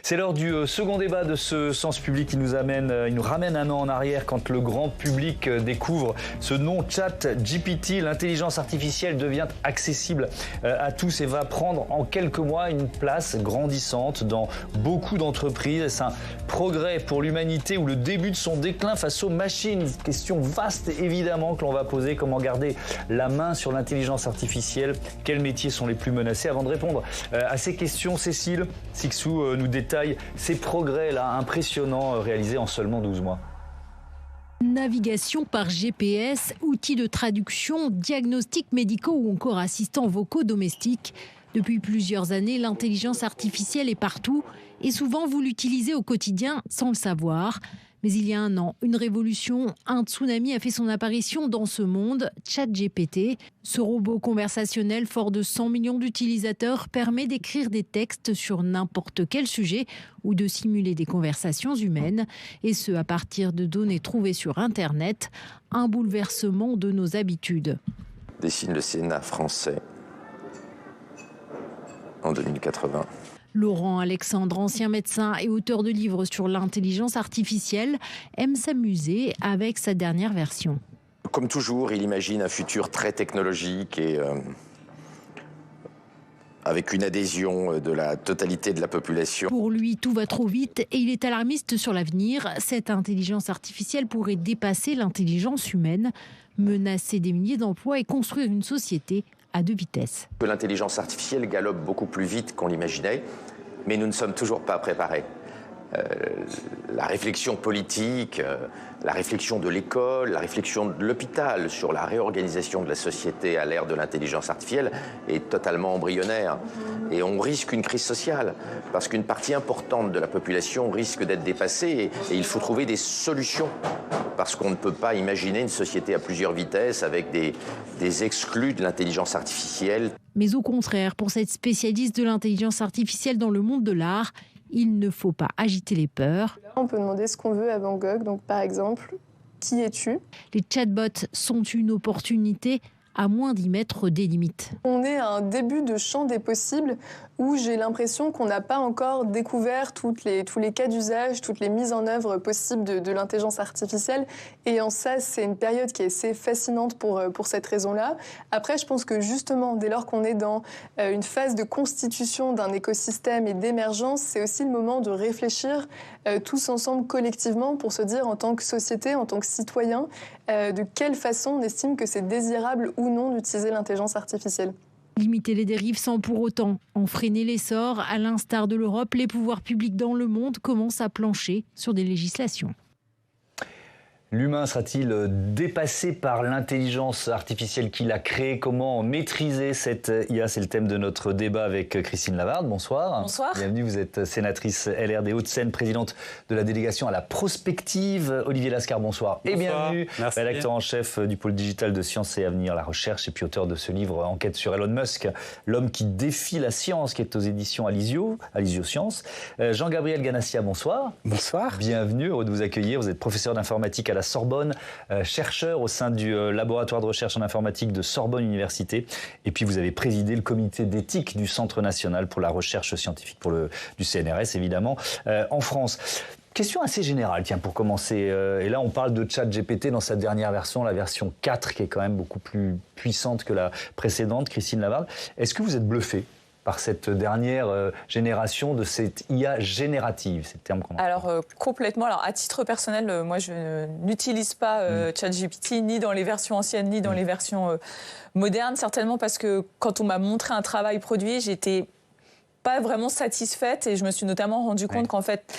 C'est l'heure du second débat de ce Sens Public qui nous ramène un an en arrière quand le grand public découvre ce nom ChatGPT. L'intelligence artificielle devient accessible à tous et va prendre en quelques mois une place grandissante dans beaucoup d'entreprises. C'est un progrès pour l'humanité ou le début de son déclin face aux machines? Question vaste évidemment que l'on va poser. Comment garder la main sur l'intelligence artificielle? Quels métiers sont les plus menacés? Avant de répondre à ces questions, Cécile Cixous nous détaille ces progrès-là impressionnants réalisés en seulement 12 mois. Navigation par GPS, outils de traduction, diagnostics médicaux ou encore assistants vocaux domestiques. Depuis plusieurs années, l'intelligence artificielle est partout et souvent vous l'utilisez au quotidien sans le savoir. Mais il y a un an, une révolution, un tsunami a fait son apparition dans ce monde, ChatGPT. Ce robot conversationnel fort de 100 millions d'utilisateurs permet d'écrire des textes sur n'importe quel sujet ou de simuler des conversations humaines. Et ce, à partir de données trouvées sur Internet. Un bouleversement de nos habitudes. Dessine le Sénat français en 2080. Laurent Alexandre, ancien médecin et auteur de livres sur l'intelligence artificielle, aime s'amuser avec sa dernière version. Comme toujours, il imagine un futur très technologique et avec une adhésion de la totalité de la population. Pour lui, tout va trop vite et il est alarmiste sur l'avenir. Cette intelligence artificielle pourrait dépasser l'intelligence humaine, menacer des milliers d'emplois et construire une société à deux vitesses. L'intelligence artificielle galope beaucoup plus vite qu'on l'imaginait, mais nous ne sommes toujours pas préparés. La réflexion politique, la réflexion de l'école, la réflexion de l'hôpital sur la réorganisation de la société à l'ère de l'intelligence artificielle est totalement embryonnaire. Et on risque une crise sociale, parce qu'une partie importante de la population risque d'être dépassée et il faut trouver des solutions. Parce qu'on ne peut pas imaginer une société à plusieurs vitesses avec des exclus de l'intelligence artificielle. Mais au contraire, pour cette spécialiste de l'intelligence artificielle dans le monde de l'art, il ne faut pas agiter les peurs. On peut demander ce qu'on veut à Van Gogh. Donc, par exemple, qui es-tu? Les chatbots sont une opportunité, à moins d'y mettre des limites. On est à un début de champ des possibles où j'ai l'impression qu'on n'a pas encore découvert tous les cas d'usage, toutes les mises en œuvre possibles de l'intelligence artificielle. Et en ça, c'est une période qui est assez fascinante pour cette raison-là. Après, je pense que justement, dès lors qu'on est dans une phase de constitution d'un écosystème et d'émergence, c'est aussi le moment de réfléchir tous ensemble collectivement pour se dire en tant que société, en tant que citoyen, de quelle façon on estime que c'est désirable ou non d'utiliser l'intelligence artificielle. Limiter les dérives sans pour autant en freiner l'essor. À l'instar de l'Europe, les pouvoirs publics dans le monde commencent à plancher sur des législations. L'humain sera-t-il dépassé par l'intelligence artificielle qu'il a créée? Comment maîtriser cette IA? C'est le thème de notre débat avec Christine Lavarde. Bonsoir. Bonsoir. Bienvenue, vous êtes sénatrice LR des Hauts-de-Seine, présidente de la délégation à la prospective. Olivier Lascar, bonsoir. Et bienvenue, rédacteur en chef du pôle digital de Sciences et Avenir, la recherche, et puis auteur de ce livre Enquête sur Elon Musk, l'homme qui défie la science, qui est aux éditions Alizio Sciences. Jean-Gabriel Ganassia, bonsoir. Bonsoir. Bienvenue, heureux de vous accueillir. Vous êtes professeur d'informatique à la Sorbonne, chercheur au sein du laboratoire de recherche en informatique de Sorbonne Université. Et puis vous avez présidé le comité d'éthique du Centre national pour la recherche scientifique du CNRS, évidemment, en France. Question assez générale, tiens, pour commencer. Et là, on parle de ChatGPT dans sa dernière version, la version 4, qui est quand même beaucoup plus puissante que la précédente. Christine Lavarde, est-ce que vous êtes bluffée par cette dernière génération de cette IA générative, c'est le terme qu'on emploie? Alors complètement. Alors à titre personnel, moi je n'utilise pas ChatGPT ni dans les versions anciennes ni dans les versions modernes, certainement parce que quand on m'a montré un travail produit, j'étais pas vraiment satisfaite et je me suis notamment rendu compte qu'en fait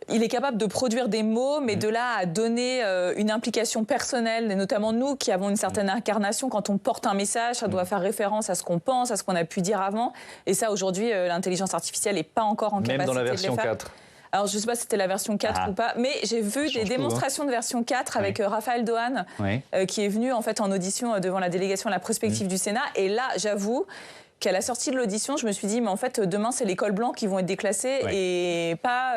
il est capable de produire des mots, mais de là à donner une implication personnelle, et notamment nous qui avons une certaine incarnation, quand on porte un message, ça doit faire référence à ce qu'on pense, à ce qu'on a pu dire avant. Et ça, aujourd'hui, l'intelligence artificielle n'est pas encore en capacité de le faire. Même dans la version 4. Alors, je ne sais pas si c'était la version 4 ou pas, mais j'ai vu des démonstrations de version 4 avec Raphaël Dohan, qui est venu en fait en audition devant la délégation à la prospective du Sénat. Et là, j'avoue qu'à la sortie de l'audition, je me suis dit, mais en fait, demain, c'est les cols blancs qui vont être déclassés et pas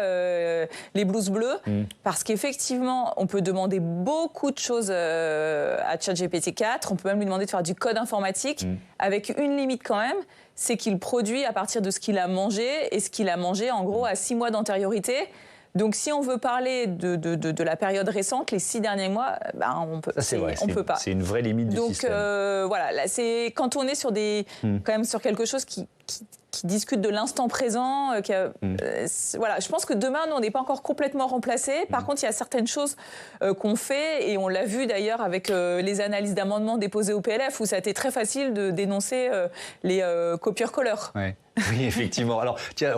les blouses bleues. Parce qu'effectivement, on peut demander beaucoup de choses à ChatGPT-4. On peut même lui demander de faire du code informatique avec une limite quand même, c'est qu'il produit à partir de ce qu'il a mangé et ce qu'il a mangé, en gros, à 6 mois d'antériorité. Donc, si on veut parler de la période récente, les 6 derniers mois, on peut. Ça, c'est vrai. On peut pas. C'est une vraie limite du système. Donc, voilà, là, c'est quand on est sur quand même sur quelque chose qui discute de l'instant présent. Voilà, je pense que demain, nous, on n'est pas encore complètement remplacés. Par contre, il y a certaines choses qu'on fait, et on l'a vu d'ailleurs avec les analyses d'amendements déposés au PLF, où ça a été très facile de dénoncer les copieurs-colleurs. Ouais. Oui, effectivement. Alors, tiens,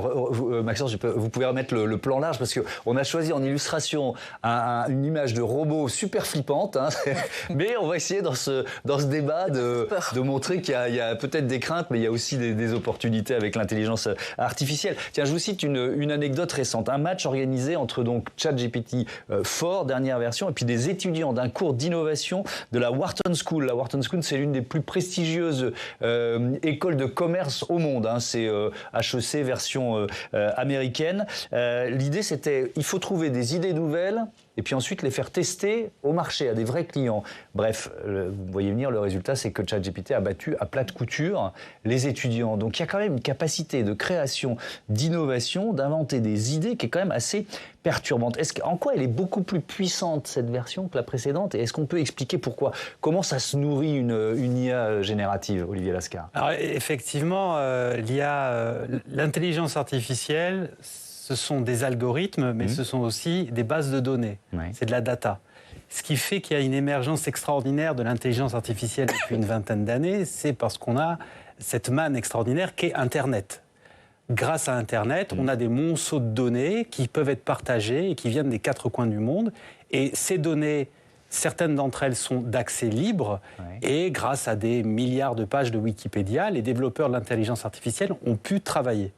Maxence, vous pouvez remettre le plan large, parce qu'on a choisi en illustration une image de robot super flippante, hein, mais on va essayer dans ce débat de montrer qu'il y a peut-être des craintes, mais il y a aussi des opportunités avec l'intelligence artificielle. Tiens, je vous cite une anecdote récente. Un match organisé entre donc ChatGPT 4, dernière version, et puis des étudiants d'un cours d'innovation de la Wharton School. La Wharton School, c'est l'une des plus prestigieuses écoles de commerce au monde, hein. C'est HEC version américaine. L'idée, c'était, il faut trouver des idées nouvelles et puis ensuite les faire tester au marché, à des vrais clients. Bref, vous voyez venir, le résultat, c'est que ChatGPT a battu à plate couture les étudiants. Donc il y a quand même une capacité de création, d'innovation, d'inventer des idées qui est quand même assez perturbante. En quoi elle est beaucoup plus puissante, cette version, que la précédente? Et est-ce qu'on peut expliquer pourquoi? Comment ça se nourrit une IA générative, Olivier Lascar? Alors effectivement, l'intelligence artificielle, ce sont des algorithmes, mais ce sont aussi des bases de données. Ouais. C'est de la data. Ce qui fait qu'il y a une émergence extraordinaire de l'intelligence artificielle depuis une vingtaine d'années, c'est parce qu'on a cette manne extraordinaire qu'est Internet. Grâce à Internet, on a des monceaux de données qui peuvent être partagées et qui viennent des 4 coins du monde. Et ces données, certaines d'entre elles sont d'accès libre. Ouais. Et grâce à des milliards de pages de Wikipédia, les développeurs de l'intelligence artificielle ont pu travailler.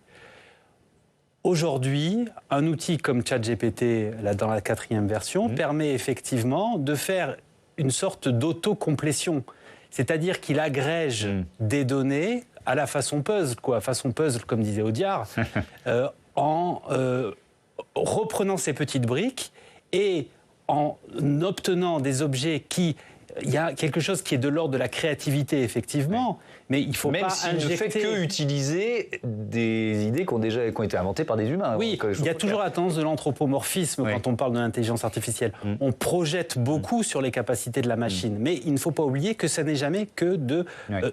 Aujourd'hui, un outil comme ChatGPT, là dans la 4e version, permet effectivement de faire une sorte d'autocomplétion. C'est-à-dire qu'il agrège des données à la façon puzzle, façon puzzle, comme disait Audiard, en reprenant ces petites briques et en obtenant des objets qui... Il y a quelque chose qui est de l'ordre de la créativité, effectivement, mais il ne faut pas injecter... Même s'il ne fait que utiliser des idées qui ont été inventées par des humains. Oui, il y a toujours la tendance de l'anthropomorphisme quand on parle de l'intelligence artificielle. On projette beaucoup sur les capacités de la machine, mais il ne faut pas oublier que ça n'est jamais que de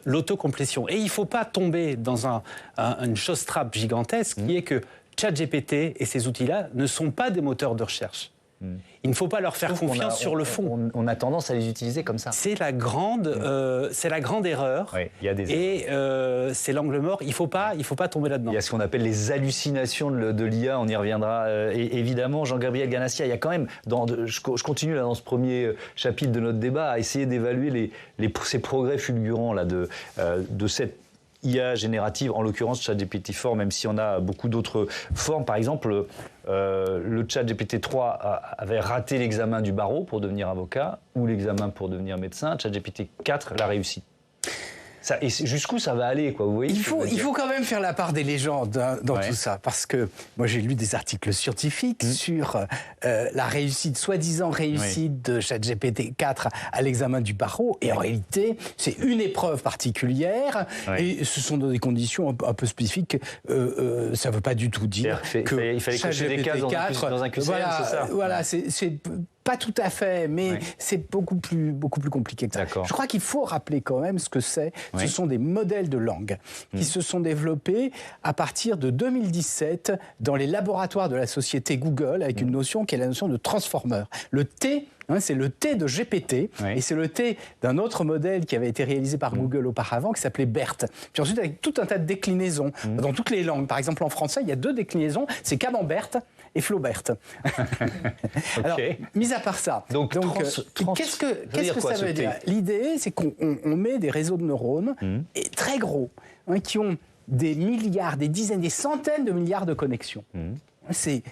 l'autocomplétion. Et il ne faut pas tomber dans une chose trappe gigantesque qui est que ChatGPT et ces outils-là ne sont pas des moteurs de recherche. Il ne faut pas leur faire confiance sur le fond. On a tendance à les utiliser comme ça. C'est la grande erreur. Oui, il y a des erreurs. Et c'est l'angle mort. Il faut pas tomber là-dedans. Il y a ce qu'on appelle les hallucinations de l'IA. On y reviendra évidemment. Jean-Gabriel Ganassia, il y a quand même, je continue là dans ce premier chapitre de notre débat, à essayer d'évaluer ces progrès fulgurants là, de cette IA générative, en l'occurrence ChatGPT-4, même si on a beaucoup d'autres formes. Par exemple, le ChatGPT-3 avait raté l'examen du barreau pour devenir avocat ou l'examen pour devenir médecin. ChatGPT-4 l'a réussi. Et jusqu'où ça va aller, quoi, vous voyez? Il faut quand même faire la part des légendes dans tout ça, parce que moi j'ai lu des articles scientifiques sur la réussite, soi-disant réussite de ChatGPT-4 à l'examen du barreau, et en réalité c'est une épreuve particulière, et ce sont dans des conditions un peu spécifiques. Ça ne veut pas du tout dire il fallait cocher des cases dans un QCM, c'est ça? Voilà, c'est pas tout à fait, mais c'est beaucoup plus compliqué que ça. Je crois qu'il faut rappeler quand même ce que c'est. Ce sont des modèles de langue qui se sont développés à partir de 2017 dans les laboratoires de la société Google avec une notion qui est la notion de transformer. Le T, c'est le T de GPT, et c'est le T d'un autre modèle qui avait été réalisé par Google auparavant, qui s'appelait BERT. Puis ensuite, avec tout un tas de déclinaisons dans toutes les langues. Par exemple, en français, il y a 2 déclinaisons, c'est Camembert et Flaubert. Alors, mis à part ça, qu'est-ce que ça veut dire? L'idée, c'est qu'on met des réseaux de neurones et très gros, qui ont des milliards, des dizaines, des centaines de milliards de connexions. C'est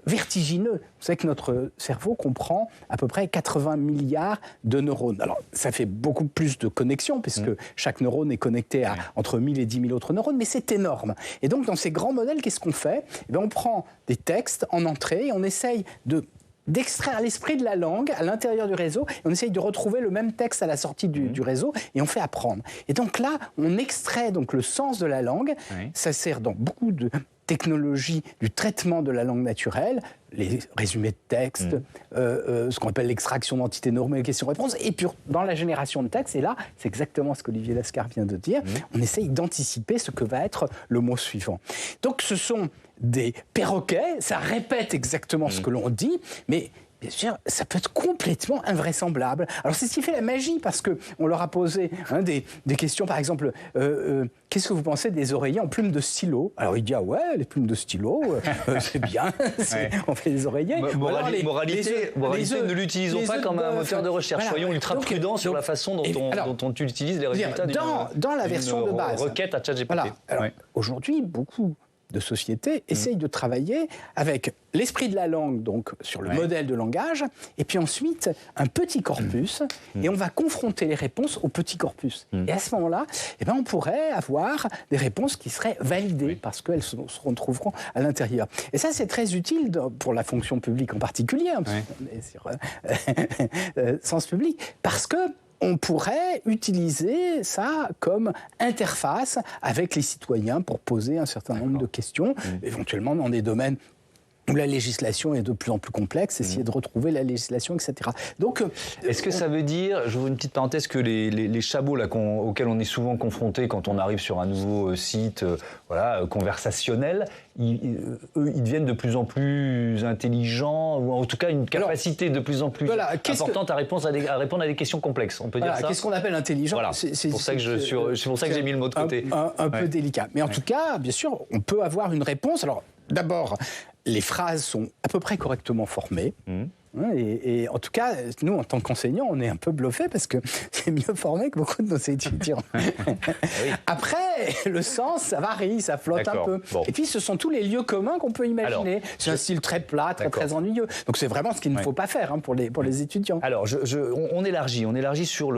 vertigineux. Vous savez que notre cerveau comprend à peu près 80 milliards de neurones. Alors, ça fait beaucoup plus de connexions, puisque chaque neurone est connecté à entre 1000 et 10 000 autres neurones, mais c'est énorme. Et donc, dans ces grands modèles, qu'est-ce qu'on fait ? Eh bien, on prend des textes en entrée et on essaye d'extraire l'esprit de la langue à l'intérieur du réseau, et on essaye de retrouver le même texte à la sortie du réseau, et on fait apprendre. Et donc là, on extrait donc le sens de la langue. Ça sert dans beaucoup de technologies du traitement de la langue naturelle, les résumés de texte, ce qu'on appelle l'extraction d'entités normées, les questions-réponses, et puis dans la génération de texte, et là, c'est exactement ce qu'Olivier Lascar vient de dire, on essaye d'anticiper ce que va être le mot suivant. Donc ce sont des perroquets, ça répète exactement ce que l'on dit, mais bien sûr, ça peut être complètement invraisemblable. Alors c'est ce qui fait la magie, parce qu'on leur a posé des questions, par exemple, qu'est-ce que vous pensez des oreillers en plumes de stylo ? Alors il dit, ah ouais, les plumes de stylo, c'est bien, on fait des oreillers. Moralité, ne l'utilisons pas comme un moteur de recherche. Voilà. Soyons ultra prudents sur la façon dont on utilise les résultats dans la version de base. Requête à ChatGPT. Voilà. Aujourd'hui, beaucoup de sociétés essayent de travailler avec l'esprit de la langue, donc sur le modèle de langage, et puis ensuite un petit corpus, et on va confronter les réponses au petit corpus. Et à ce moment-là, on pourrait avoir des réponses qui seraient validées, parce qu'elles se retrouveront à l'intérieur. Et ça, c'est très utile pour la fonction publique en particulier, parce qu'on est sur sens public, parce que on pourrait utiliser ça comme interface avec les citoyens pour poser un certain nombre de questions, éventuellement dans des domaines où la législation est de plus en plus complexe, essayer de retrouver la législation, etc. Donc, est-ce que ça veut dire, j'ouvre une petite parenthèse, que les chabots là, auxquels on est souvent confronté quand on arrive sur un nouveau site conversationnel, ils deviennent de plus en plus intelligents, ou en tout cas une capacité de plus en plus importante à répondre à des questions complexes, on peut dire ça. Qu'est-ce qu'on appelle intelligent ? C'est pour ça que j'ai mis le mot de côté. Un peu délicat. Mais en tout cas, bien sûr, on peut avoir une réponse. Alors, d'abord, les phrases sont à peu près correctement formées. Et en tout cas, nous, en tant qu'enseignants, on est un peu bluffés parce que c'est mieux formé que beaucoup de nos étudiants. Après, le sens, ça varie, ça flotte un peu. Bon. Et puis, ce sont tous les lieux communs qu'on peut imaginer. C'est un style très plat, très ennuyeux. Donc, c'est vraiment ce qu'il ne faut pas faire pour les étudiants. Alors, on élargit sur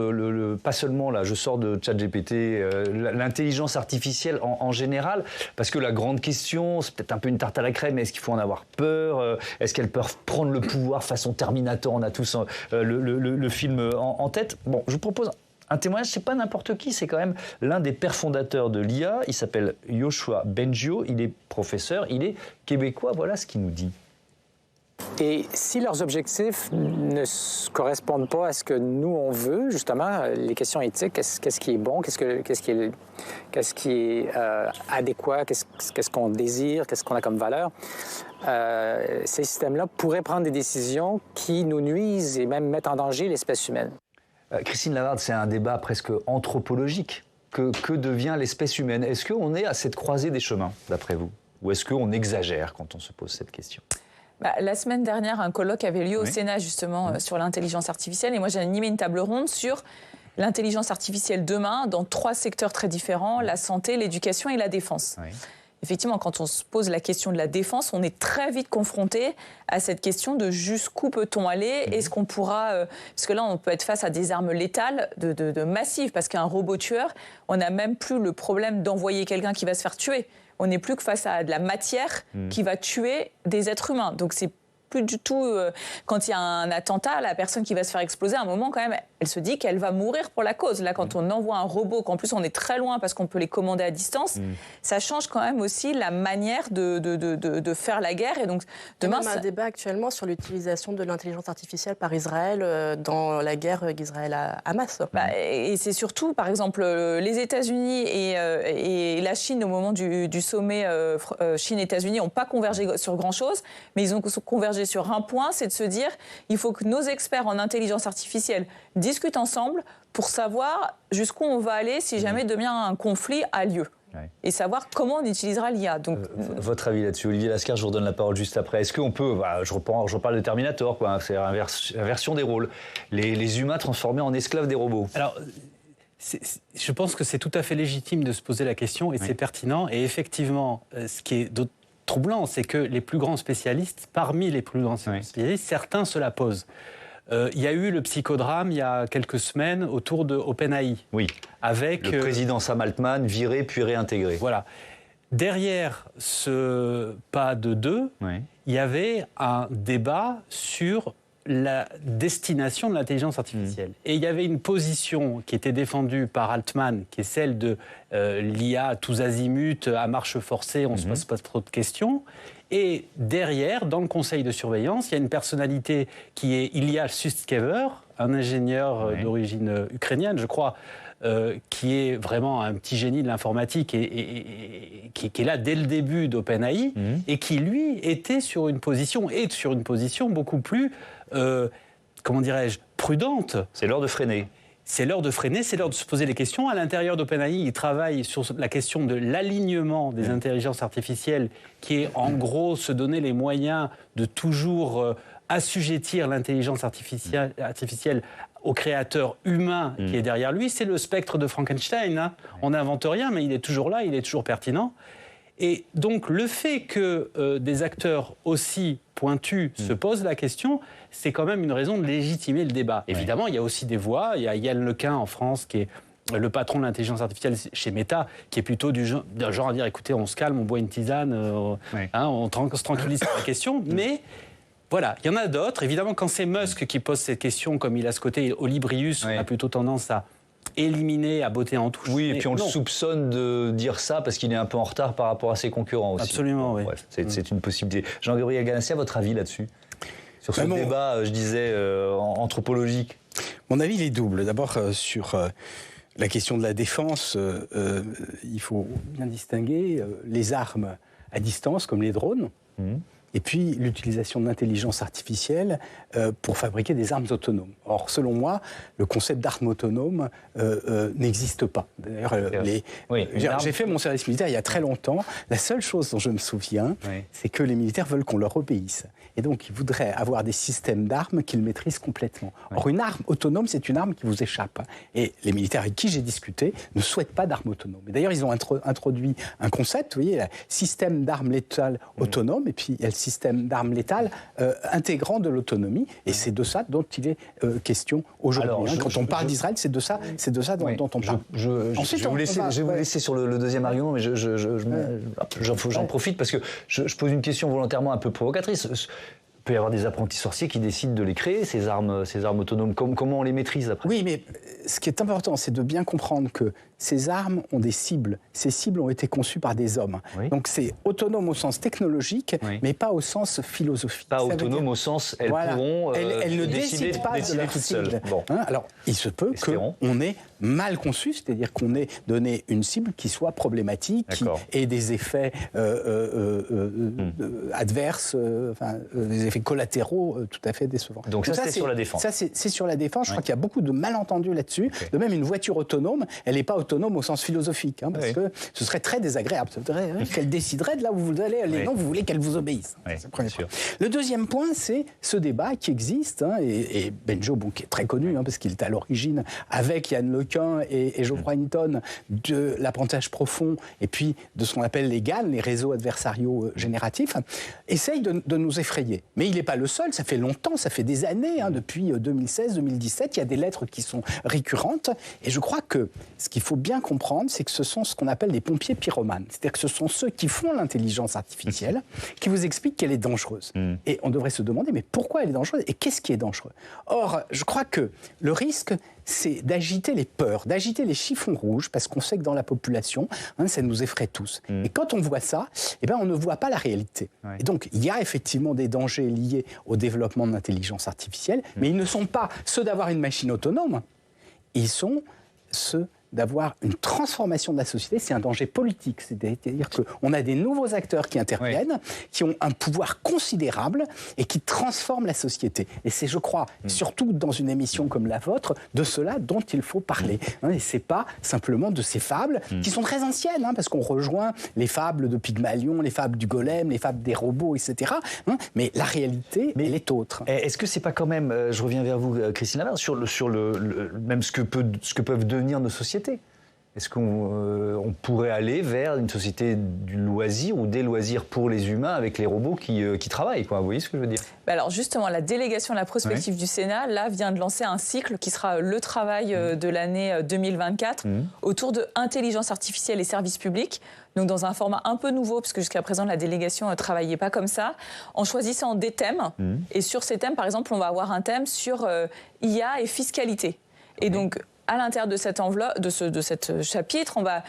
pas seulement, là, je sors de ChatGPT, l'intelligence artificielle en général, parce que la grande question, c'est peut-être un peu une tarte à la crème, est-ce qu'il faut en avoir peur ? Est-ce qu'elles peuvent prendre le pouvoir face son Terminator, on a tous le film en tête. Bon, je vous propose un témoignage, c'est pas n'importe qui, c'est quand même l'un des pères fondateurs de l'IA, il s'appelle Yoshua Bengio, il est professeur, il est québécois, voilà ce qu'il nous dit. Et si leurs objectifs ne correspondent pas à ce que nous, on veut, justement, les questions éthiques, qu'est-ce qui est bon, qu'est-ce qui est adéquat, qu'est-ce qu'on désire, qu'est-ce qu'on a comme valeur, ces systèmes-là pourraient prendre des décisions qui nous nuisent et même mettent en danger l'espèce humaine. Christine Lavarde, c'est un débat presque anthropologique. Que devient l'espèce humaine ? Est-ce qu'on est à cette croisée des chemins, d'après vous ? Ou est-ce qu'on exagère quand on se pose cette question ? La semaine dernière, un colloque avait lieu au Sénat, justement, sur l'intelligence artificielle. Et moi, j'ai animé une table ronde sur l'intelligence artificielle demain dans 3 secteurs très différents, la santé, l'éducation et la défense. Oui. Effectivement, quand on se pose la question de la défense, on est très vite confronté à cette question de jusqu'où peut-on aller ? Est-ce qu'on pourra... parce que là, on peut être face à des armes létales de massives, parce qu'un robot tueur, on n'a même plus le problème d'envoyer quelqu'un qui va se faire tuer. On n'est plus que face à de la matière qui va tuer des êtres humains. Donc c'est plus du tout... quand il y a un attentat, la personne qui va se faire exploser, à un moment, quand même, elle se dit qu'elle va mourir pour la cause. Là, quand on envoie un robot, qu'en plus on est très loin parce qu'on peut les commander à distance, ça change quand même aussi la manière de faire la guerre. Et donc, demain, il y a un débat actuellement sur l'utilisation de l'intelligence artificielle par Israël dans la guerre d'Israël-Hamas. Et c'est surtout, par exemple, les États-Unis et la Chine, au moment du sommet Chine-États-Unis, n'ont pas convergé sur grand-chose, mais ils ont convergé sur un point, c'est de se dire il faut que nos experts en intelligence artificielle discutent ensemble pour savoir jusqu'où on va aller si jamais demain un conflit a lieu. Ouais. Et savoir comment on utilisera l'IA. Donc, votre avis là-dessus, Olivier Lascar, je vous redonne la parole juste après. Est-ce qu'on peut, je reparle de Terminator, quoi, c'est inversion des rôles, les humains transformés en esclaves des robots. Alors, je pense que c'est tout à fait légitime de se poser la question et c'est pertinent. Et effectivement, ce qui est troublant, c'est que les plus grands spécialistes, parmi les plus grands spécialistes, certains se la posent. Il y a eu le psychodrame il y a quelques semaines autour de OpenAI. Oui, avec le président Sam Altman viré puis réintégré. Voilà. Derrière ce pas de deux, il y avait un débat sur la destination de l'intelligence artificielle. Et il y avait une position qui était défendue par Altman, qui est celle de l'IA à tous azimuts, à marche forcée, on ne se pose pas trop de questions. Et derrière, dans le conseil de surveillance, il y a une personnalité qui est Ilya Sutskever, un ingénieur d'origine ukrainienne, je crois, qui est vraiment un petit génie de l'informatique et qui est là dès le début d'OpenAI, et qui, lui, était sur une position beaucoup plus, comment dirais-je, prudente. C'est l'heure de freiner. C'est l'heure de freiner, c'est l'heure de se poser les questions. À l'intérieur d'OpenAI, ils travaillent sur la question de l'alignement des intelligences artificielles, qui est en gros se donner les moyens de toujours assujettir l'intelligence artificielle au créateur humain qui est derrière lui. C'est le spectre de Frankenstein. Hein. On n'invente rien, mais il est toujours là, il est toujours pertinent. Et donc le fait que des acteurs aussi pointus se posent la question, c'est quand même une raison de légitimer le débat. Évidemment, il y a aussi des voix. Il y a Yann Lequin en France, qui est le patron de l'intelligence artificielle chez Meta, qui est plutôt du genre à dire, écoutez, on se calme, on boit une tisane, on se tranquillise sur la question. Mais voilà, il y en a d'autres. Évidemment, quand c'est Musk qui pose cette question, comme il a ce côté Olibrius, on a plutôt tendance à éliminer, à botter en touche. Oui, et puis on le soupçonne de dire ça parce qu'il est un peu en retard par rapport à ses concurrents aussi. Absolument, oui. Bref, c'est une possibilité. Jean-Gabriel Ganassia, votre avis là-dessus ? Sur ce débat, je disais, anthropologique. Mon avis, il est double. D'abord, sur la question de la défense, il faut bien distinguer les armes à distance, comme les drones, et puis l'utilisation de l'intelligence artificielle pour fabriquer des armes autonomes. Or, selon moi, le concept d'arme autonome n'existe pas. D'ailleurs, j'ai fait mon service militaire il y a très longtemps. La seule chose dont je me souviens, c'est que les militaires veulent qu'on leur obéisse. Et donc, ils voudraient avoir des systèmes d'armes qu'ils maîtrisent complètement. Or, une arme autonome, c'est une arme qui vous échappe. Et les militaires avec qui j'ai discuté ne souhaitent pas d'armes autonomes. Et d'ailleurs, ils ont introduit un concept, vous voyez, le système d'armes létales autonome, et puis il y a le système d'armes létales intégrant de l'autonomie. Et c'est de ça dont il est question aujourd'hui. Quand on parle d'Israël, c'est de ça dont on parle. Ensuite, je vais vous laisser sur le deuxième argument, mais j'en profite parce que je pose une question volontairement un peu provocatrice. Il peut y avoir des apprentis sorciers qui décident de les créer, ces armes autonomes. Comment on les maîtrise après ? Oui, mais ce qui est important, c'est de bien comprendre que ces armes ont des cibles. Ces cibles ont été conçues par des hommes. Oui. Donc c'est autonome au sens technologique, mais pas au sens philosophique. Pas autonome au sens, elles pourront elles ne décident pas de leur cible. Bon. Alors, il se peut qu'on ait mal conçu, c'est-à-dire qu'on ait donné une cible qui soit problématique, qui ait des effets adverses, des effets collatéraux tout à fait décevants. Donc ça, c'est sur la défense. Ça, c'est sur la défense. Je crois qu'il y a beaucoup de malentendus là-dessus. De même, une voiture autonome, elle n'est pas autonome au sens philosophique, parce que ce serait très désagréable. Qu'elle déciderait de là où vous allez aller. Non, vous voulez qu'elle vous obéisse. C'est le premier point. Le deuxième point, c'est ce débat qui existe, et Benjo, qui est très connu, parce qu'il est à l'origine, avec Yann Lequin et Geoffroy Hinton, de l'apprentissage profond, et puis de ce qu'on appelle les GAN, les réseaux adversariaux génératifs, essaye de nous effrayer. Mais il n'est pas le seul, ça fait longtemps, ça fait des années, depuis 2016-2017, il y a des lettres qui sont récurrentes, et je crois que ce qu'il faut bien comprendre, c'est que ce sont ce qu'on appelle des pompiers pyromanes. C'est-à-dire que ce sont ceux qui font l'intelligence artificielle, qui vous expliquent qu'elle est dangereuse. Et on devrait se demander, mais pourquoi elle est dangereuse et qu'est-ce qui est dangereux ? Or, je crois que le risque, c'est d'agiter les peurs, d'agiter les chiffons rouges, parce qu'on sait que dans la population, ça nous effraie tous. Et quand on voit ça, on ne voit pas la réalité. Et donc, il y a effectivement des dangers liés au développement de l'intelligence artificielle, mais ils ne sont pas ceux d'avoir une machine autonome, ils sont ceux d'avoir une transformation de la société, c'est un danger politique. C'est-à-dire qu'on a des nouveaux acteurs qui interviennent, qui ont un pouvoir considérable et qui transforment la société. Et c'est, je crois, surtout dans une émission comme la vôtre, de cela dont il faut parler. Et c'est pas simplement de ces fables qui sont très anciennes, parce qu'on rejoint les fables de Pygmalion, les fables du golem, les fables des robots, etc. Mais la réalité, elle est autre. Est-ce que c'est pas quand même, je reviens vers vous, Christine Lavarde, sur le même ce que peuvent devenir nos sociétés? Est-ce qu'on pourrait aller vers une société du loisir ou des loisirs pour les humains avec les robots qui travaillent, quoi. Vous voyez ce que je veux dire? Alors justement, la délégation de la prospective du Sénat, là, vient de lancer un cycle qui sera le travail de l'année 2024 autour de intelligence artificielle et services publics. Donc dans un format un peu nouveau, parce que jusqu'à présent, la délégation ne travaillait pas comme ça, en choisissant des thèmes. Et sur ces thèmes, par exemple, on va avoir un thème sur IA et fiscalité. Et donc, à l'intérieur de cette enveloppe, de ce chapitre, on va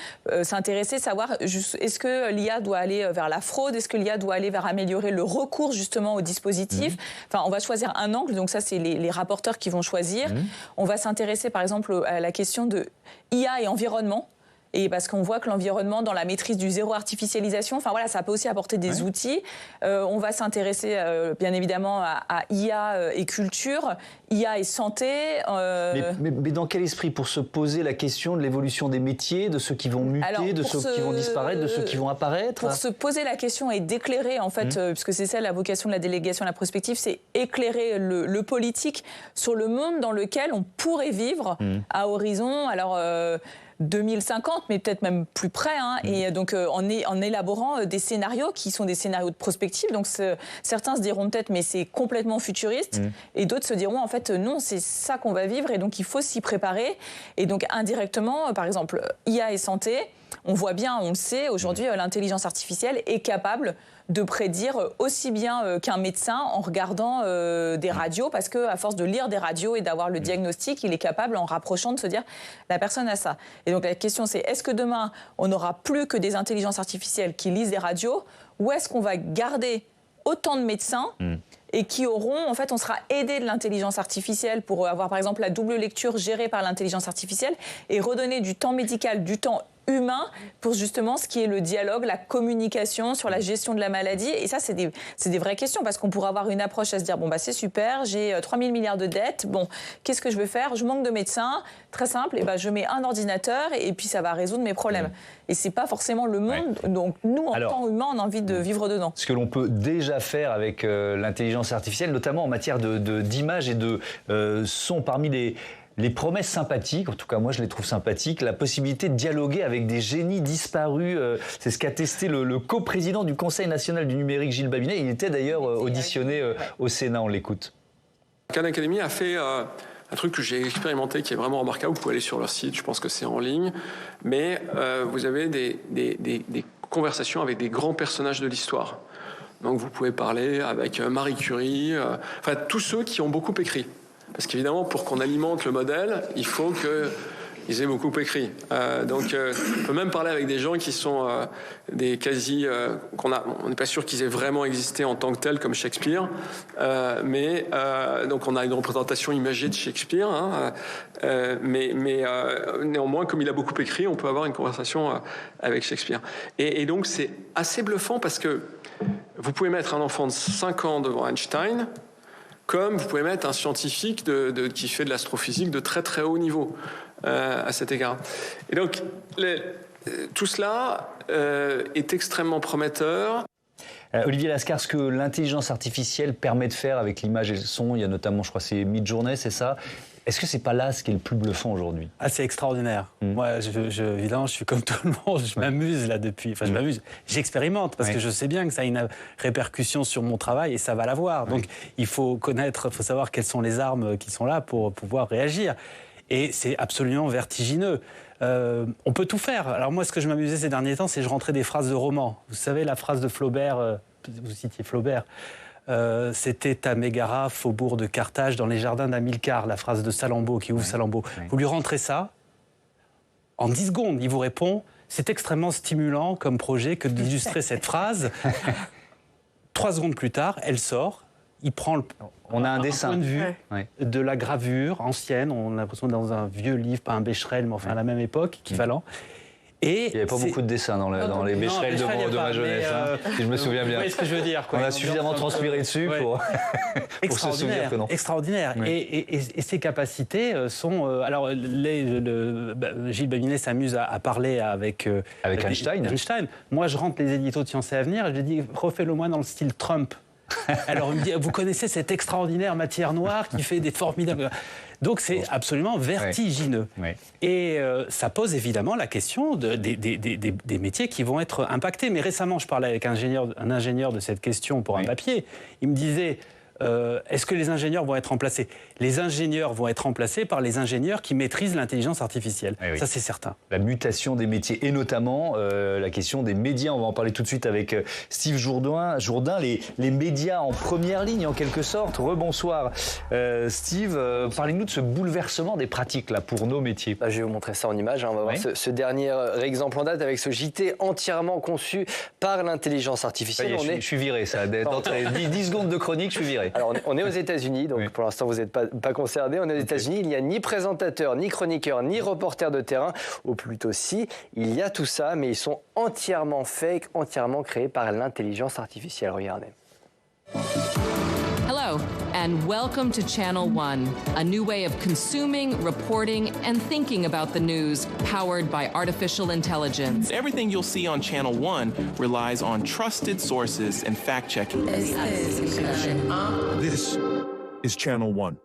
s'intéresser, savoir est-ce que l'IA doit aller vers la fraude, est-ce que l'IA doit aller vers améliorer le recours justement au dispositif. Enfin, on va choisir un angle, donc ça c'est les rapporteurs qui vont choisir. On va s'intéresser par exemple à la question de IA et environnement. Et parce qu'on voit que l'environnement, dans la maîtrise du zéro artificialisation, enfin voilà, ça peut aussi apporter des outils. On va s'intéresser bien évidemment à IA et culture, IA et santé. Mais dans quel esprit? Pour se poser la question de l'évolution des métiers, de ceux qui vont muter, de ceux qui vont disparaître, de ceux qui vont apparaître? Pour se poser la question et d'éclairer, en fait, puisque c'est ça la vocation de la délégation à la prospective, c'est éclairer le politique sur le monde dans lequel on pourrait vivre à horizon. Alors, 2050, mais peut-être même plus près, et donc en élaborant des scénarios qui sont des scénarios de prospective. Donc certains se diront peut-être mais c'est complètement futuriste, et d'autres se diront en fait non, c'est ça qu'on va vivre, et donc il faut s'y préparer. Et donc indirectement, par exemple, IA et santé, on voit bien, on le sait, aujourd'hui l'intelligence artificielle est capable de prédire aussi bien qu'un médecin en regardant des radios, parce qu'à force de lire des radios et d'avoir le diagnostic, il est capable, en rapprochant, de se dire la personne a ça. Et donc la question c'est, est-ce que demain on n'aura plus que des intelligences artificielles qui lisent des radios, ou est-ce qu'on va garder autant de médecins et qui auront, en fait, on sera aidé de l'intelligence artificielle pour avoir par exemple la double lecture gérée par l'intelligence artificielle et redonner du temps médical, du temps humain pour justement ce qui est le dialogue, la communication sur la gestion de la maladie. Et ça, c'est des vraies questions, parce qu'on pourrait avoir une approche à se dire, bon, bah, c'est super, j'ai 3 000 milliards de dettes, bon, qu'est-ce que je veux faire? Je manque de médecins, très simple, et bah, je mets un ordinateur et puis ça va résoudre mes problèmes. Et c'est pas forcément le monde, donc nous, en tant qu'humains, on a envie de vivre dedans. Ce que l'on peut déjà faire avec l'intelligence artificielle, notamment en matière d'image et de son, parmi les promesses sympathiques, en tout cas moi je les trouve sympathiques, la possibilité de dialoguer avec des génies disparus, c'est ce qu'a testé le coprésident du Conseil national du numérique, Gilles Babinet. Il était d'ailleurs auditionné au Sénat, on l'écoute. Khan Academy a fait un truc que j'ai expérimenté qui est vraiment remarquable. Vous pouvez aller sur leur site, je pense que c'est en ligne, mais vous avez des conversations avec des grands personnages de l'histoire. Donc vous pouvez parler avec Marie Curie, enfin tous ceux qui ont beaucoup écrit. Parce qu'évidemment, pour qu'on alimente le modèle, il faut qu'ils aient beaucoup écrit. Donc, on peut même parler avec des gens qui sont des quasi... on n'est pas sûr qu'ils aient vraiment existé en tant que tels, comme Shakespeare. Donc, on a une représentation imagée de Shakespeare. Néanmoins, comme il a beaucoup écrit, on peut avoir une conversation avec Shakespeare. Et donc, c'est assez bluffant parce que vous pouvez mettre un enfant de 5 ans devant Einstein, comme vous pouvez mettre un scientifique qui fait de l'astrophysique de très très haut niveau à cet égard. Et donc, tout cela est extrêmement prometteur. Olivier Lascar, ce que l'intelligence artificielle permet de faire avec l'image et le son, il y a notamment, je crois, c'est Midjourney, c'est ça. Est-ce que c'est pas là ce qui est le plus bluffant aujourd'hui? Ah, c'est extraordinaire. Moi, évidemment, je suis comme tout le monde, je m'amuse là depuis. Enfin, je m'amuse. J'expérimente parce que je sais bien que ça a une répercussion sur mon travail et ça va l'avoir. Donc, il faut savoir quelles sont les armes qui sont là pour pouvoir réagir. Et c'est absolument vertigineux. On peut tout faire. Alors moi, ce que je m'amusais ces derniers temps, c'est que je rentrais des phrases de romans. Vous savez, la phrase de Flaubert, vous citiez Flaubert, c'était à Mégara, faubourg de Carthage, dans les jardins d'Hamilcar, la phrase de Salammbô, qui ouvre Salammbô. Vous lui rentrez ça, en 10 secondes, il vous répond, c'est extrêmement stimulant comme projet que d'illustrer cette phrase. 3 secondes plus tard, elle sort, il prend on a un dessin point de vue de la gravure ancienne, on a l'impression dans un vieux livre, pas un Becherel, mais enfin à la même époque, équivalent. Et il n'y avait pas beaucoup de dessins dans les Becherel de ma jeunesse, si je me souviens bien. Vous voyez ce que je veux dire, quoi. On a suffisamment transpiré dessus pour se souvenir que non. Extraordinaire. Et ces capacités sont... alors, Gilles Babinet s'amuse à parler avec Einstein. Moi, je rentre les éditos de Sciences et Avenir et je dis, refais-le moi dans le style Trump. Alors il me dit, vous connaissez cette extraordinaire matière noire qui fait des formidables... Donc c'est absolument vertigineux. Ouais. Et ça pose évidemment la question des métiers qui vont être impactés. Mais récemment, je parlais avec un ingénieur de cette question pour un papier. Il me disait... est-ce que les ingénieurs vont être remplacés? Les ingénieurs vont être remplacés par les ingénieurs qui maîtrisent l'intelligence artificielle. Oui. Ça, c'est certain. La mutation des métiers et notamment la question des médias. On va en parler tout de suite avec Steve Jourdain. Les médias en première ligne, en quelque sorte. Rebonsoir. Steve, parlez-nous de ce bouleversement des pratiques là, pour nos métiers. Je vais vous montrer ça en image. On va voir ce dernier exemple en date avec ce JT entièrement conçu par l'intelligence artificielle. Je suis viré, ça. 10 secondes de chronique, je suis viré. Alors, on est aux États-Unis, donc pour l'instant, vous n'êtes pas concernés. On est aux États-Unis, il n'y a ni présentateur, ni chroniqueur, ni reporter de terrain, ou plutôt si. Il y a tout ça, mais ils sont entièrement fake, entièrement créés par l'intelligence artificielle. Regardez. Hello, and welcome to Channel One, a new way of consuming, reporting, and thinking about the news, powered by artificial intelligence. Everything you'll see on Channel One relies on trusted sources and fact-checking. This is Channel One.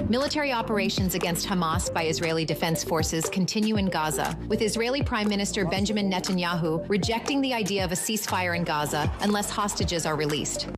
Military operations against Hamas by Israeli Defense Forces continue in Gaza, with Israeli Prime Minister Benjamin Netanyahu rejecting the idea of a ceasefire in Gaza unless hostages are released.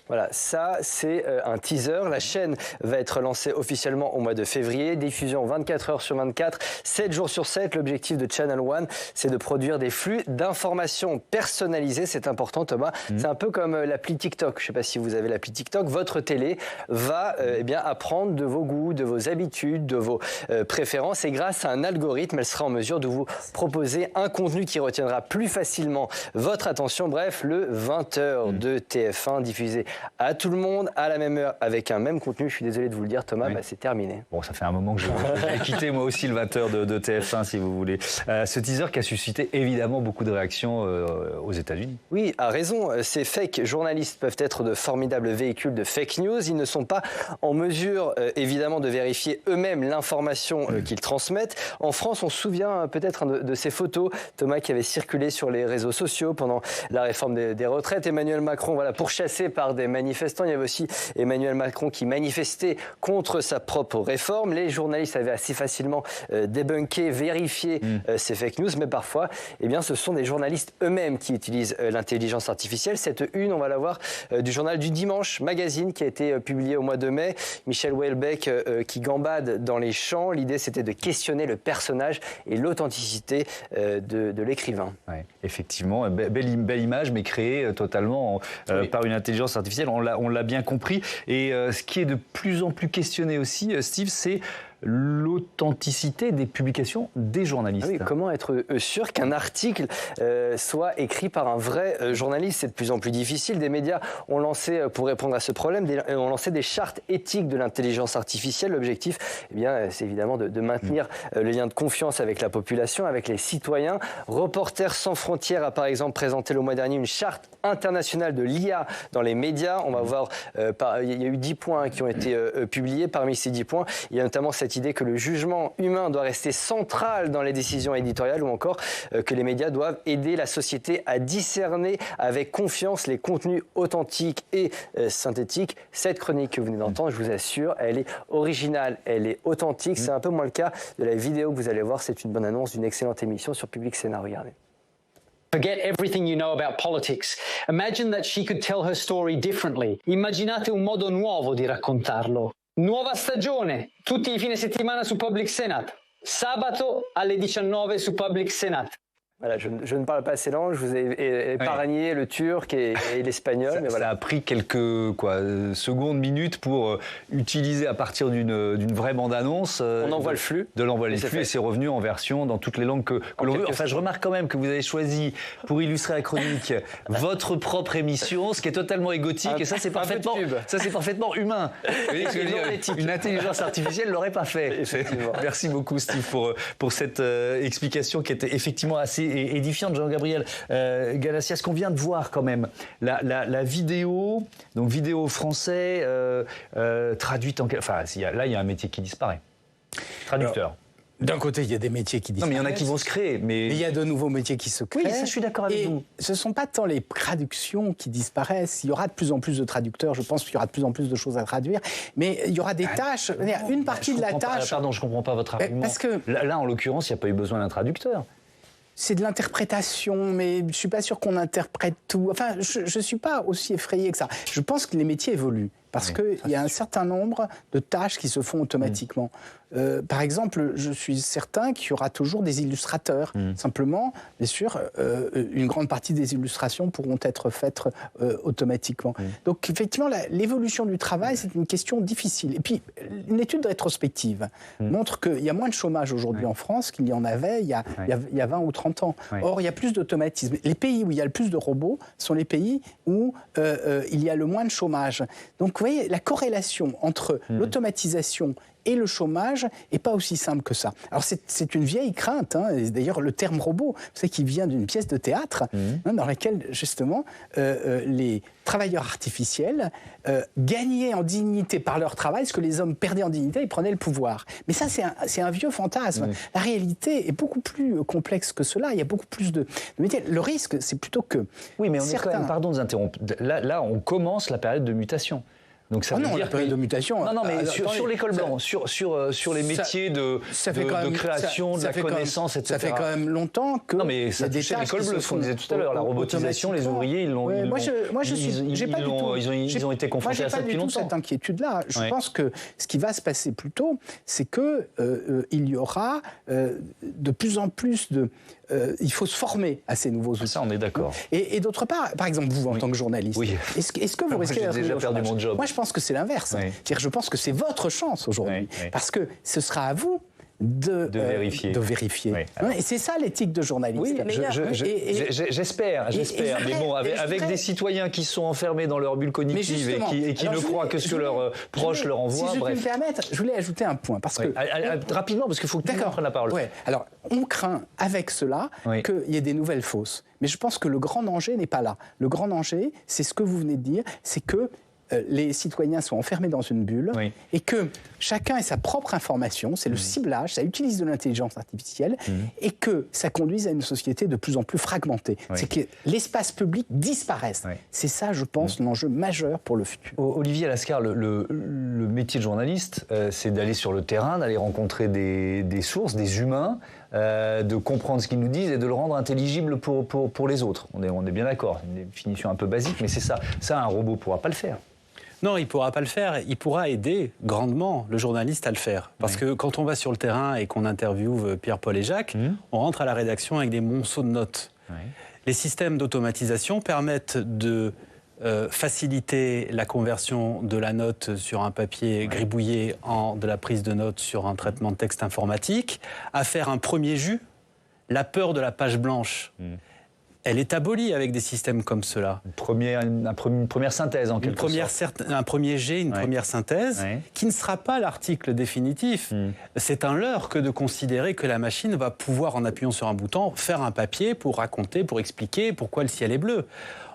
Voilà, ça c'est un teaser. La chaîne va être lancée officiellement au mois de février. Diffusion 24 heures sur 24, 7 jours sur 7. L'objectif de Channel One, c'est de produire des flux d'informations personnalisées. C'est important, Thomas. C'est un peu comme l'appli TikTok. Je ne sais pas si vous avez l'appli TikTok. Votre télé va apprendre de vos goûts, de vos habitudes, de vos préférences. Et grâce à un algorithme, elle sera en mesure de vous proposer un contenu qui retiendra plus facilement votre attention. Bref, le 20h de TF1 diffusé à tout le monde, à la même heure, avec un même contenu. Je suis désolé de vous le dire, Thomas, c'est terminé. Bon, ça fait un moment que j'ai quitté moi aussi le 20h de TF1, si vous voulez. Ce teaser qui a suscité évidemment beaucoup de réactions aux États-Unis. Oui, à raison. Ces fake journalistes peuvent être de formidables véhicules de fake news. Ils ne sont pas en mesure, évidemment, de vérifier eux-mêmes l'information qu'ils transmettent. En France, on se souvient peut-être de ces photos, Thomas, qui avaient circulé sur les réseaux sociaux pendant la réforme des retraites. Emmanuel Macron, pourchassé par des manifestants. Il y avait aussi Emmanuel Macron qui manifestait contre sa propre réforme. Les journalistes avaient assez facilement débunké, vérifié ces fake news, mais parfois, ce sont des journalistes eux-mêmes qui utilisent l'intelligence artificielle. Cette une, on va la voir, du journal du Dimanche Magazine qui a été publié au mois de mai. Michel Houellebecq qui gambade dans les champs. L'idée, c'était de questionner le personnage et l'authenticité de l'écrivain. Ouais, effectivement, belle image, mais créée totalement par une intelligence artificielle. On l'a bien compris. Et ce qui est de plus en plus questionné aussi, Steve, c'est l'authenticité des publications des journalistes. Oui, comment être sûr qu'un article soit écrit par un vrai journaliste? C'est de plus en plus difficile. Des médias ont lancé, pour répondre à ce problème, ont lancé des chartes éthiques de l'intelligence artificielle. L'objectif, c'est évidemment de maintenir le lien de confiance avec la population, avec les citoyens. Reporters sans frontières a par exemple présenté le mois dernier une charte internationale de l'IA dans les médias. On va voir, il y a eu 10 points qui ont été publiés. Parmi ces 10 points, il y a notamment cette idée que le jugement humain doit rester central dans les décisions éditoriales ou encore que les médias doivent aider la société à discerner avec confiance les contenus authentiques et synthétiques. Cette chronique que vous venez d'entendre, je vous assure, elle est originale, elle est authentique. C'est un peu moins le cas de la vidéo que vous allez voir. C'est une bonne annonce d'une excellente émission sur Public Sénat. Regardez. Forget everything you know about politics. Imagine that she could tell her story differently. Immaginate un modo nuovo di raccontarlo. Nuova stagione, tutti i fine settimana su Public Senate. Sabato alle 19 su Public Senate. Voilà, je ne parle pas assez langue, je vous ai épargné le turc et l'espagnol. Mais voilà. Ça a pris quelques secondes, minutes pour utiliser à partir d'une vraie bande-annonce. On envoie le flux. De l'envoi les flux et c'est revenu en version dans toutes les langues que l'on veut. Enfin, je remarque quand même que vous avez choisi, pour illustrer la chronique, votre propre émission, ce qui est totalement égotique. Et ça, c'est parfaitement humain. Vous voyez ce que je veux dire ? Une intelligence artificielle ne l'aurait pas fait. Merci beaucoup, Steve, pour cette explication qui était effectivement assez édifiante. Jean-Gabriel Galassia, ce qu'on vient de voir quand même, la vidéo, donc vidéo français, traduite en... Enfin, là, il y a un métier qui disparaît. Traducteur. D'un côté, il y a des métiers qui disparaissent. Non, mais il y en a qui vont se créer. Mais il y a de nouveaux métiers qui se créent. Oui, ça, je suis d'accord avec vous. Ce ne sont pas tant les traductions qui disparaissent. Il y aura de plus en plus de traducteurs. Je pense qu'il y aura de plus en plus de choses à traduire. Mais il y aura des tâches. Une partie de la tâche. Pardon, je ne comprends pas votre argument. Parce que là, en l'occurrence, il n'y a pas eu besoin d'un traducteur. C'est de l'interprétation, mais je ne suis pas sûr qu'on interprète tout. Enfin, je ne suis pas aussi effrayé que ça. Je pense que les métiers évoluent. Parce qu'il y a un certain nombre de tâches qui se font automatiquement. Par exemple, je suis certain qu'il y aura toujours des illustrateurs. Simplement, bien sûr, une grande partie des illustrations pourront être faites automatiquement. Donc, effectivement, l'évolution du travail, c'est une question difficile. Et puis, une étude rétrospective montre qu'il y a moins de chômage aujourd'hui en France qu'il y en avait il y a 20 ou 30 ans. Or, il y a plus d'automatisme. Les pays où il y a le plus de robots sont les pays où il y a le moins de chômage. Donc, vous voyez, la corrélation entre l'automatisation et le chômage n'est pas aussi simple que ça. Alors c'est une vieille crainte, hein, et d'ailleurs le terme robot, vous savez, qui vient d'une pièce de théâtre dans laquelle justement les travailleurs artificiels gagnaient en dignité par leur travail ce que les hommes perdaient en dignité, ils prenaient le pouvoir. Mais ça c'est un vieux fantasme. La réalité est beaucoup plus complexe que cela, il y a beaucoup plus de métiers. Le risque, c'est plutôt que... Oui, mais on est quand même, pardon de vous interrompre, là on commence la période de mutation. Donc ça veut dire la période de mutation. Non, mais sur l'école blanche, sur les métiers de création, de la connaissance, etc. Ça fait quand même longtemps que. Non, mais ça touchait l'école bleue, ce qu'on disait tout à l'heure. La robotisation, les ouvriers, ils ont été confrontés à ça depuis longtemps. J'ai pas du tout cette inquiétude-là. Je pense que ce qui va se passer plutôt, c'est que il y aura de plus en plus de. Il faut se former à ces nouveaux outils. Ça, on est d'accord. Et d'autre part, par exemple, vous, en tant que journaliste, est-ce que vous risquez d'être déjà perdu mon job. Moi, je pense que c'est l'inverse. C'est-à-dire, je pense que c'est votre chance aujourd'hui. Parce que ce sera à vous de vérifier. Et c'est ça l'éthique de journaliste. Oui, j'espère. Mais bon, avec des citoyens qui sont enfermés dans leur bulle cognitive et qui ne croient que ce que leurs proches leur envoient. Si je peux me permettre, je voulais ajouter un point. Parce que, rapidement, parce qu'il faut que tout le monde prenne la parole. Alors, on craint avec cela qu'il y ait des nouvelles fausses. Mais je pense que le grand danger n'est pas là. Le grand danger, c'est ce que vous venez de dire, c'est que les citoyens sont enfermés dans une bulle et que chacun ait sa propre information, c'est le ciblage, ça utilise de l'intelligence artificielle et que ça conduise à une société de plus en plus fragmentée. C'est que l'espace public disparaisse. C'est ça, je pense, l'enjeu majeur pour le futur. Olivier Lascar, le métier de journaliste, c'est d'aller sur le terrain, d'aller rencontrer des sources, des humains, de comprendre ce qu'ils nous disent et de le rendre intelligible pour les autres. On est bien d'accord, c'est une définition un peu basique, mais c'est ça. Ça, un robot ne pourra pas le faire. Non, il ne pourra pas le faire. Il pourra aider grandement le journaliste à le faire. Parce que quand on va sur le terrain et qu'on interviewe Pierre-Paul et Jacques, on rentre à la rédaction avec des monceaux de notes. Les systèmes d'automatisation permettent de faciliter la conversion de la note sur un papier gribouillé en de la prise de notes sur un traitement de texte informatique, à faire un premier jus. La peur de la page blanche, elle est abolie avec des systèmes comme cela. Une première synthèse en quelque sorte. Un premier jet, une première synthèse, qui ne sera pas l'article définitif. C'est un leurre que de considérer que la machine va pouvoir, en appuyant sur un bouton, faire un papier pour raconter, pour expliquer pourquoi le ciel est bleu.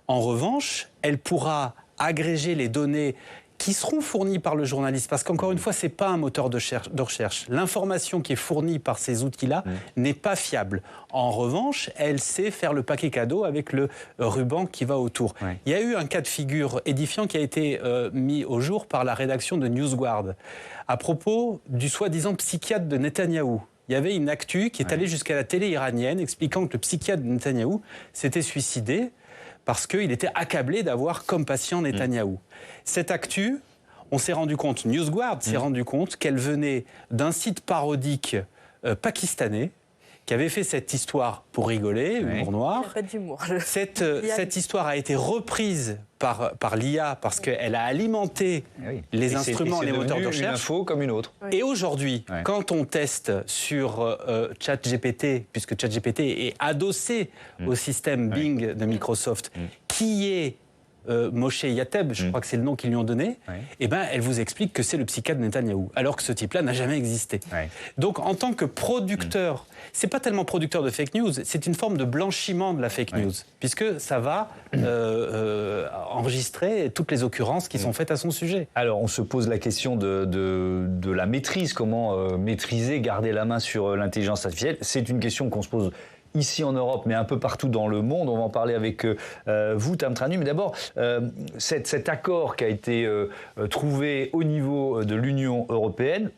En revanche, elle pourra agréger les données qui seront fournies par le journaliste, parce qu'encore une fois, ce n'est pas un moteur de recherche. L'information qui est fournie par ces outils-là n'est pas fiable. En revanche, elle sait faire le paquet cadeau avec le ruban qui va autour. Il y a eu un cas de figure édifiant qui a été mis au jour par la rédaction de NewsGuard à propos du soi-disant psychiatre de Netanyahou. Il y avait une actu qui est allée jusqu'à la télé iranienne expliquant que le psychiatre de Netanyahou s'était suicidé parce qu'il était accablé d'avoir comme patient Netanyahou. Cette actu, on s'est rendu compte, NewsGuard s'est rendu compte qu'elle venait d'un site parodique pakistanais qui avait fait cette histoire pour rigoler, humour noir. Pas d'humour. Cette histoire a été reprise par l'IA parce qu'elle a alimenté les instruments, les moteurs de recherche. Une info comme une autre. Et aujourd'hui, quand on teste sur ChatGPT, puisque ChatGPT est adossé au système Bing de Microsoft, qui est Moshe Yateb, je crois que c'est le nom qu'ils lui ont donné, eh ben, elle vous explique que c'est le psychiatre Netanyahou, alors que ce type-là n'a jamais existé. Donc, en tant que producteur, c'est pas tellement producteur de fake news, c'est une forme de blanchiment de la fake news, puisque ça va enregistrer toutes les occurrences qui sont faites à son sujet. Alors, on se pose la question de la maîtrise, comment maîtriser, garder la main sur l'intelligence artificielle. C'est une question qu'on se pose ici en Europe, mais un peu partout dans le monde. On va en parler avec vous, Tam Tranu. Mais d'abord, cet accord qui a été trouvé au niveau de l'Union européenne,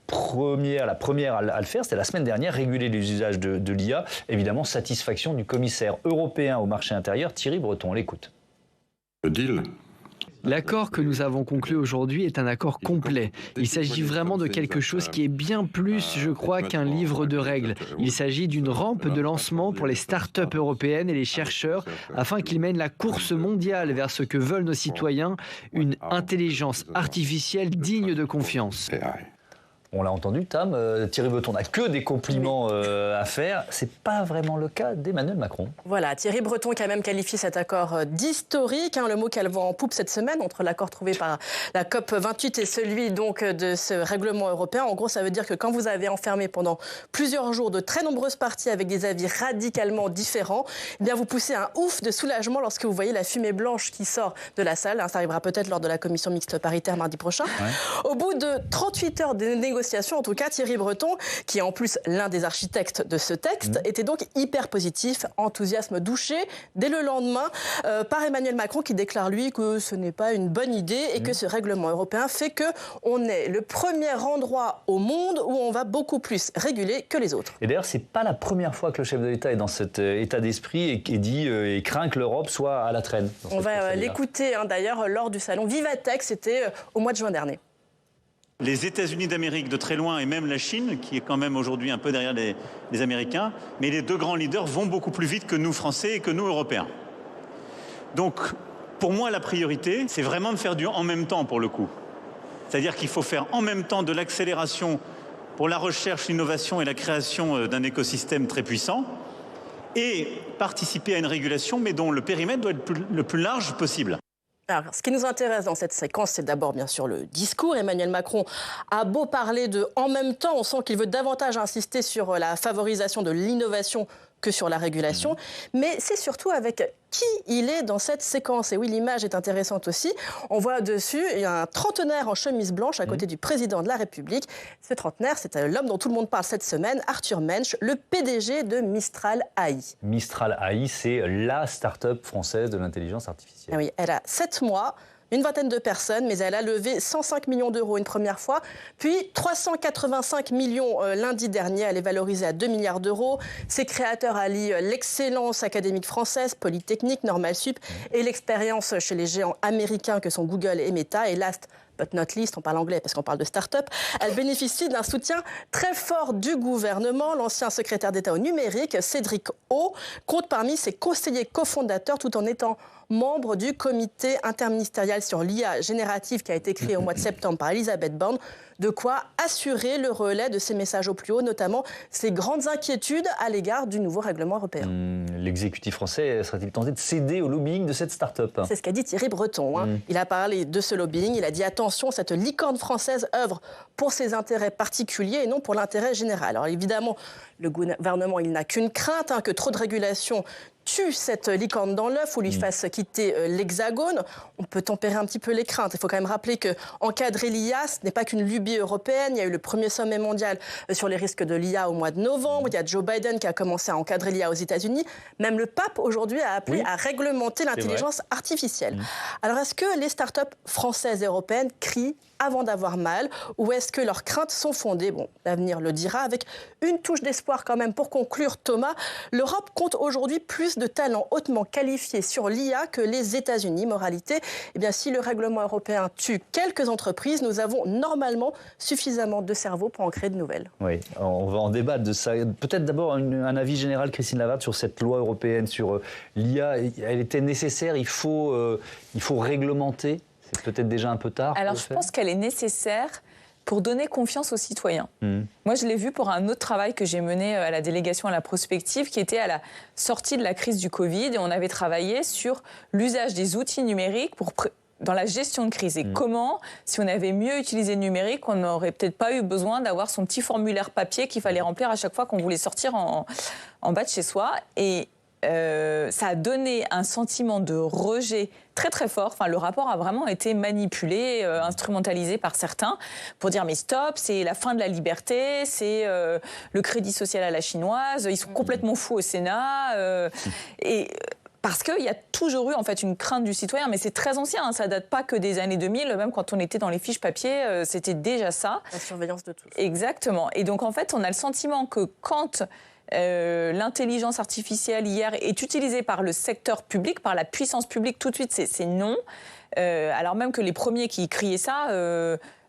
la première à le faire, c'était la semaine dernière, réguler les usages de l'IA. Évidemment, satisfaction du commissaire européen au marché intérieur, Thierry Breton. On l'écoute. Le deal. L'accord que nous avons conclu aujourd'hui est un accord complet. Il s'agit vraiment de quelque chose qui est bien plus, je crois, qu'un livre de règles. Il s'agit d'une rampe de lancement pour les start-up européennes et les chercheurs afin qu'ils mènent la course mondiale vers ce que veulent nos citoyens, une intelligence artificielle digne de confiance. On l'a entendu, Tam, Thierry Breton n'a que des compliments à faire. C'est pas vraiment le cas d'Emmanuel Macron. Voilà, Thierry Breton qui a même qualifié cet accord d'historique, le mot qu'elle vend en poupe cette semaine entre l'accord trouvé par la COP28 et celui donc de ce règlement européen. En gros, ça veut dire que quand vous avez enfermé pendant plusieurs jours de très nombreuses parties avec des avis radicalement différents, eh bien vous poussez un ouf de soulagement lorsque vous voyez la fumée blanche qui sort de la salle. Ça arrivera peut-être lors de la commission mixte paritaire mardi prochain. Au bout de 38 heures de négociations, en tout cas, Thierry Breton, qui est en plus l'un des architectes de ce texte, était donc hyper positif, enthousiasme douché dès le lendemain par Emmanuel Macron qui déclare lui que ce n'est pas une bonne idée et que ce règlement européen fait qu'on est le premier endroit au monde où on va beaucoup plus réguler que les autres. Et d'ailleurs, c'est pas la première fois que le chef de l'État est dans cet état d'esprit et dit et craint que l'Europe soit à la traîne. On va l'écouter d'ailleurs lors du salon Vivatech, c'était au mois de juin dernier. Les États-Unis d'Amérique de très loin et même la Chine, qui est quand même aujourd'hui un peu derrière les Américains, mais les deux grands leaders vont beaucoup plus vite que nous Français et que nous Européens. Donc, pour moi, la priorité, c'est vraiment de faire du en même temps pour le coup. C'est-à-dire qu'il faut faire en même temps de l'accélération pour la recherche, l'innovation et la création d'un écosystème très puissant et participer à une régulation, mais dont le périmètre doit être le plus large possible. Alors, ce qui nous intéresse dans cette séquence, c'est d'abord bien sûr le discours. Emmanuel Macron a beau parler de « en même temps », on sent qu'il veut davantage insister sur la favorisation de l'innovation que sur la régulation. Mais c'est surtout avec qui il est dans cette séquence. Et oui, l'image est intéressante aussi. On voit dessus, il y a un trentenaire en chemise blanche à côté du président de la République. Ce trentenaire, c'est l'homme dont tout le monde parle cette semaine, Arthur Mensch, le PDG de Mistral AI. Mistral AI, c'est la start-up française de l'intelligence artificielle. Oui, elle a 7 mois. Une vingtaine de personnes, mais elle a levé 105 millions d'euros une première fois, puis 385 millions lundi dernier. Elle est valorisée à 2 milliards d'euros. Ses créateurs allient l'excellence académique française, Polytechnique, Normal Sup, et l'expérience chez les géants américains que sont Google et Meta. Et last but not least, on parle anglais parce qu'on parle de start-up, elle bénéficie d'un soutien très fort du gouvernement. L'ancien secrétaire d'État au numérique, Cédric O, compte parmi ses conseillers cofondateurs tout en étant membre du comité interministériel sur l'IA générative qui a été créé au mois de septembre par Elisabeth Borne. De quoi assurer le relais de ces messages au plus haut, notamment ses grandes inquiétudes à l'égard du nouveau règlement européen. L'exécutif français serait-il tenté de céder au lobbying de cette start-up ? C'est ce qu'a dit Thierry Breton. Il a parlé de ce lobbying, il a dit attention, cette licorne française œuvre pour ses intérêts particuliers et non pour l'intérêt général. Alors évidemment, le gouvernement, il n'a qu'une crainte, que trop de régulation tue cette licorne dans l'œuf ou lui fasse quitter l'Hexagone. On peut tempérer un petit peu les craintes. Il faut quand même rappeler qu'encadrer l'IA, ce n'est pas qu'une lubie européenne. Il y a eu le premier sommet mondial sur les risques de l'IA au mois de novembre. Il y a Joe Biden qui a commencé à encadrer l'IA aux États-Unis. Même le pape, aujourd'hui, a appelé à réglementer l'intelligence artificielle. Alors, est-ce que les start-up françaises et européennes crient avant d'avoir mal, ou est-ce que leurs craintes sont fondées? Bon, l'avenir le dira. Avec une touche d'espoir quand même pour conclure, Thomas, l'Europe compte aujourd'hui plus de talents hautement qualifiés sur l'IA que les États-Unis. Moralité, eh bien, si le règlement européen tue quelques entreprises, nous avons normalement suffisamment de cerveau pour en créer de nouvelles. Oui, on va en débattre de ça. Peut-être d'abord un avis général, Christine Lavarde, sur cette loi européenne sur l'IA. Elle était nécessaire, il faut réglementer. C'est peut-être déjà un peu tard. Alors je pense qu'elle est nécessaire, pour donner confiance aux citoyens. Moi, je l'ai vu pour un autre travail que j'ai mené à la délégation à la prospective, qui était à la sortie de la crise du Covid. Et on avait travaillé sur l'usage des outils numériques dans la gestion de crise. Et comment, si on avait mieux utilisé le numérique, on n'aurait peut-être pas eu besoin d'avoir son petit formulaire papier qu'il fallait remplir à chaque fois qu'on voulait sortir en bas de chez soi. Et ça a donné un sentiment de rejet très très fort. Enfin, le rapport a vraiment été manipulé, instrumentalisé par certains pour dire mais stop, c'est la fin de la liberté, c'est le crédit social à la chinoise, ils sont complètement fous au Sénat. Parce qu'il y a toujours eu en fait une crainte du citoyen, mais c'est très ancien, hein, ça date pas que des années 2000, même quand on était dans les fiches papier, c'était déjà ça. La surveillance de tous. Exactement. Et donc en fait, on a le sentiment que quand l'intelligence artificielle hier est utilisée par le secteur public, par la puissance publique, tout de suite c'est non. Alors même que les premiers qui criaient ça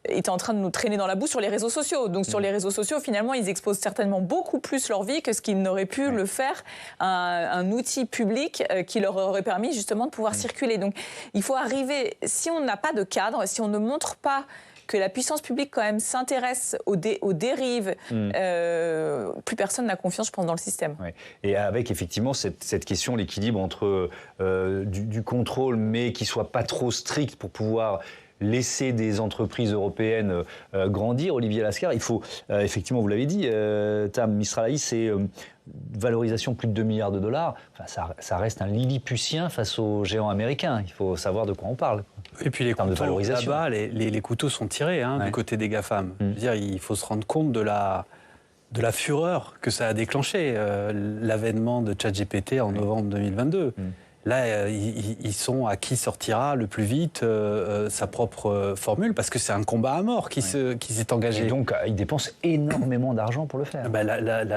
étaient en train de nous traîner dans la boue sur les réseaux sociaux. Donc sur les réseaux sociaux, finalement, ils exposent certainement beaucoup plus leur vie que ce qu'ils n'auraient pu le faire un outil public qui leur aurait permis justement de pouvoir circuler. Donc il faut arriver, si on n'a pas de cadre, si on ne montre pas que la puissance publique quand même s'intéresse aux dérives, plus personne n'a confiance, je pense, dans le système. Ouais. Et avec effectivement cette question, l'équilibre entre du contrôle, mais qui soit pas trop strict pour pouvoir laisser des entreprises européennes grandir. Olivier Lascar, il faut, effectivement, vous l'avez dit, Tam Misralahi, c'est valorisation plus de 2 milliards de dollars. Enfin, ça reste un lilliputien face aux géants américains. Il faut savoir de quoi on parle. Et puis les couteaux, de valorisation. là-bas, les couteaux sont tirés du côté des GAFAM. Je veux dire, il faut se rendre compte de la fureur que ça a déclenché, l'avènement de ChatGPT en novembre 2022. Là, ils sont à qui sortira le plus vite sa propre formule, parce que c'est un combat à mort qui s'est engagé. Et donc, ils dépensent énormément d'argent pour le faire.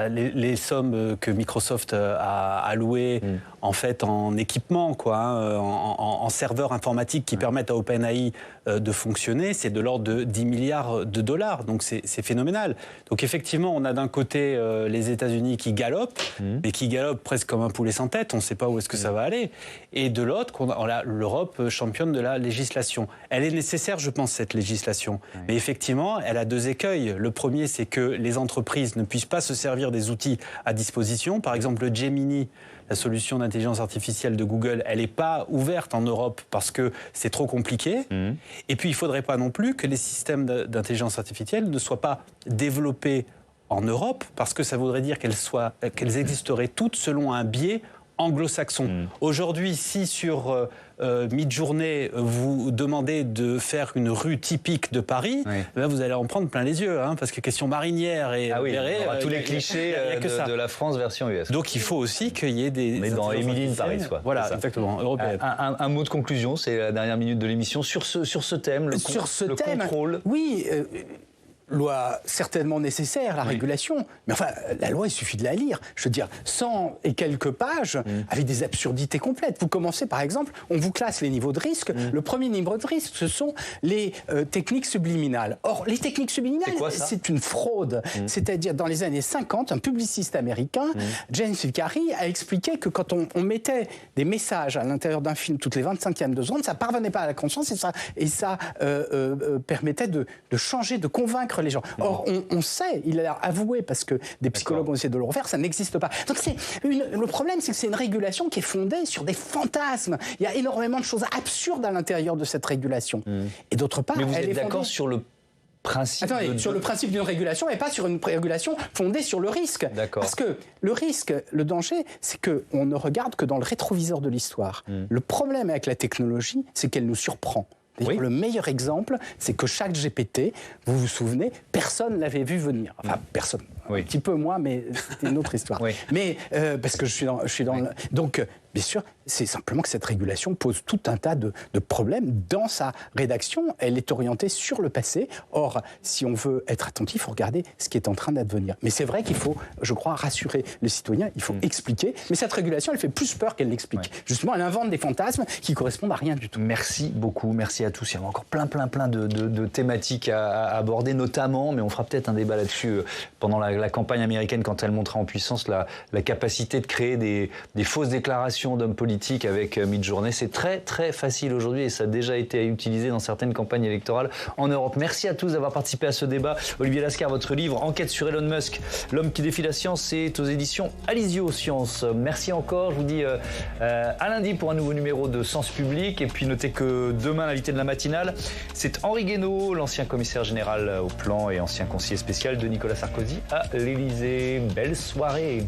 Les sommes que Microsoft a allouées en fait en équipement, en serveurs informatiques qui permettent à OpenAI de fonctionner, c'est de l'ordre de 10 milliards de dollars. Donc c'est phénoménal. Donc effectivement, on a d'un côté les États-Unis qui galopent, mais qui galopent presque comme un poulet sans tête. On ne sait pas où est-ce que ça va aller. Et de l'autre, on a l'Europe championne de la législation. Elle est nécessaire, je pense, cette législation. Mais effectivement, elle a 2 écueils. Le premier, c'est que les entreprises ne puissent pas se servir des outils à disposition. Par exemple, le Gemini, la solution d'intelligence artificielle de Google, elle n'est pas ouverte en Europe parce que c'est trop compliqué. Et puis, il ne faudrait pas non plus que les systèmes d'intelligence artificielle ne soient pas développés en Europe, parce que ça voudrait dire qu'elles existeraient toutes selon un biais anglo-saxon. Aujourd'hui, si sur Midjourney, vous demandez de faire une rue typique de Paris, là, vous allez en prendre plein les yeux, parce que question marinière et on aura tous les clichés de la France version US. Donc il faut aussi qu'il y ait des... Mais dans Emily in Paris, quoi. Voilà, exactement, européenne. Un mot de conclusion, c'est la dernière minute de l'émission, sur ce thème, le contrôle. Oui, loi certainement nécessaire, la régulation, mais enfin, la loi, il suffit de la lire. Je veux dire, 100 et quelques pages avec des absurdités complètes. Vous commencez, par exemple, on vous classe les niveaux de risque. Le premier niveau de risque, ce sont les techniques subliminales. Or, les techniques subliminales, c'est une fraude. C'est-à-dire, dans les années 50, un publiciste américain, James Filcari, a expliqué que quand on mettait des messages à l'intérieur d'un film toutes les 25e de seconde, ça ne parvenait pas à la conscience et ça permettait de changer, de convaincre les gens. Or, on sait, il a avoué, parce que des psychologues ont essayé de le refaire, ça n'existe pas. Donc le problème, c'est que c'est une régulation qui est fondée sur des fantasmes. Il y a énormément de choses absurdes à l'intérieur de cette régulation. Et d'autre part, mais vous êtes d'accord sur le principe sur le principe d'une régulation, et pas sur une régulation fondée sur le risque. Parce que le risque, le danger, c'est qu'on ne regarde que dans le rétroviseur de l'histoire. Le problème avec la technologie, c'est qu'elle nous surprend. Le meilleur exemple, c'est que chaque GPT, vous vous souvenez, personne ne l'avait vu venir. Enfin, personne. Un petit peu moi, mais c'était une autre histoire. Mais parce que je suis dans le... Donc, bien sûr, c'est simplement que cette régulation pose tout un tas de problèmes. Dans sa rédaction, elle est orientée sur le passé. Or, si on veut être attentif, il faut regarder ce qui est en train d'advenir. Mais c'est vrai qu'il faut, je crois, rassurer le citoyen, il faut expliquer. Mais cette régulation, elle fait plus peur qu'elle l'explique. Justement, elle invente des fantasmes qui correspondent à rien du tout. Merci beaucoup, merci à tous. Il y a encore plein de thématiques à aborder, notamment moment, mais on fera peut-être un débat là-dessus pendant la campagne américaine quand elle montera en puissance la capacité de créer des fausses déclarations d'hommes politiques avec Midjourney. C'est très très facile aujourd'hui et ça a déjà été utilisé dans certaines campagnes électorales en Europe. Merci à tous d'avoir participé à ce débat. Olivier Lascar, votre livre Enquête sur Elon Musk, l'homme qui défie la science, c'est aux éditions Alizio Science. Merci encore, je vous dis à lundi pour un nouveau numéro de Sens Public. Et puis notez que demain, l'invité de la matinale, c'est Henri Guénaud, l'ancien commissaire général au plan et ancien conseiller spécial de Nicolas Sarkozy à l'Élysée. Belle soirée.